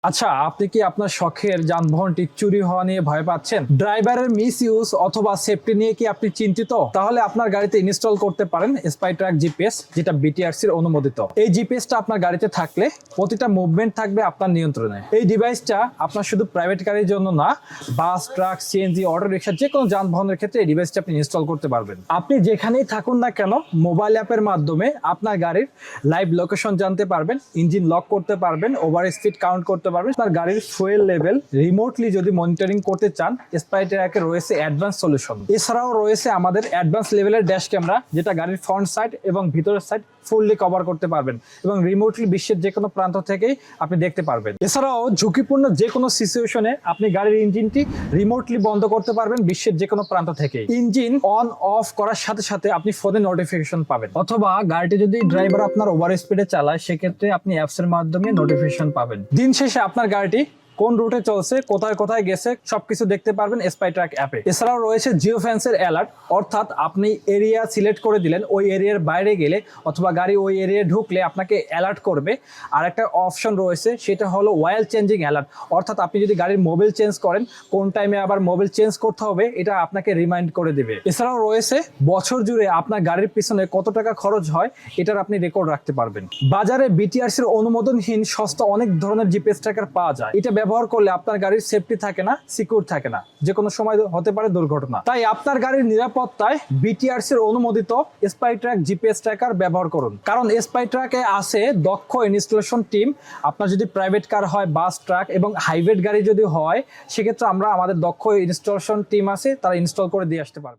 আচ্ছা, আপনি কি আপনার শখের যানবাহনটি চুরি হওয়া নিয়ে ভয় পাচ্ছেন? ড্রাইভারের মিস ইউজ অথবা সেফটি নিয়ে কি আপনি চিন্তিত? তাহলে আপনার গাড়িতে ইনস্টল করতে পারেন স্পাইট্রাক জিপিএস, যেটা বিটিআরসি এর অনুমোদিত। এই জিপিএসটা আপনার গাড়িতে থাকলে প্রতিটা মুভমেন্ট থাকবে আপনার নিয়ন্ত্রণে। এই ডিভাইসটা আপনার শুধু প্রাইভেট গাড়ির জন্য না, বাস, ট্রাক, সিএনজি, অটো রিক্সা যে কোনো যানবাহনের ক্ষেত্রে এই ডিভাইসটা আপনি ইনস্টল করতে পারবেন। আপনি যেখানেই থাকুন না কেন, মোবাইল অ্যাপের মাধ্যমে আপনার গাড়ির লাইভ লোকেশন জানতে পারবেন, ইঞ্জিন লক করতে পারবেন, ওভার স্পিড কাউন্ট করতে পারবেন, আপনার গাড়ির ফুয়েল লেভেল রিমোটলি যদি মনিটরিং করতে চান, স্পাইট্রাকে রয়েছে অ্যাডভান্স সলিউশন। এছাড়াও রয়েছে আমাদের অ্যাডভান্স লেভেলের ড্যাশ ক্যামেরা, যেটা গাড়ির ফ্রন্ট সাইড এবং ভিতরের সাইড ফুললি কভার করতে পারবেন এবং রিমোটলি বিশ্বের যে কোনো প্রান্ত থেকেই আপনি দেখতে পারবেন। এছাড়াও ঝুঁকিপূর্ণ যে কোনো সিচুয়েশনে আপনি গাড়ির ইঞ্জিনটি রিমোটলি বন্ধ করতে পারবেন বিশ্বের যে কোনো প্রান্ত থেকে। ইঞ্জিন অন অফ করার সাথে সাথে আপনি ফোনে নোটিফিকেশন পাবেন, অথবা গাড়িটি যদি ড্রাইভার আপনার ওভার স্পিডে চালায় সেক্ষেত্রে আপনি অ্যাপস এর মাধ্যমে নোটিফিকেশন পাবেন। দিন শেষে আপনার গাড়িটি কোন রুটে চলছে, কোথায় কোথায় গেছে সবকিছু দেখতে পারবেন স্পাইট্রাক অ্যাপে। এছাড়াও রয়েছে জিও ফেন্সের অ্যালার্ট, অর্থাৎ আপনি এরিয়া সিলেক্ট করে দিলেন, ওই এরিয়ার বাইরে গেলে অথবা গাড়ি ওই এরিয়ায় ঢুকলে আপনাকে অ্যালার্ট করবে। আর একটা অপশন রয়েছে, সেটা হলো ওয়াইল চেঞ্জিং অ্যালার্ট, অর্থাৎ আপনি যদি গাড়ির মোবিল চেঞ্জ করেন, কোন টাইমে আবার মোবিল চেঞ্জ করতে হবে এটা আপনাকে রিমাইন্ড করে দিবে। এছাড়াও রয়েছে বছর জুড়ে আপনার গাড়ির পিছনে কত টাকা খরচ হয় এটার আপনি রেকর্ড রাখতে পারবেন। বাজারে বিটিআরসির অনুমোদনহীন সস্তা অনেক ধরনের জিপিএস ট্র্যাকার পাওয়া যায়। এটা ব্যবহার করলে আপনার গাড়ির সেফটি থাকে না, সিকিউর থাকে না, যে কোনো সময় হতে পারে দুর্ঘটনা। তাই আপনার গাড়ির নিরাপত্তায় বিটিআরসির অনুমোদিত স্পাইট্রাক জিপিএস ট্র্যাকার ব্যবহার করুন, কারণ স্পাইট্রাকে আছে দক্ষ ইনস্টলেশন টিম। আপনার যদি প্রাইভেট কার হয়, বাস, ট্রাক এবং হাইব্রিড গাড়ি যদি হয়, সেক্ষেত্রে আমাদের দক্ষ ইনস্টলেশন টিম আছে, তারা ইনস্টল করে দিয়ে আসতে পারবে।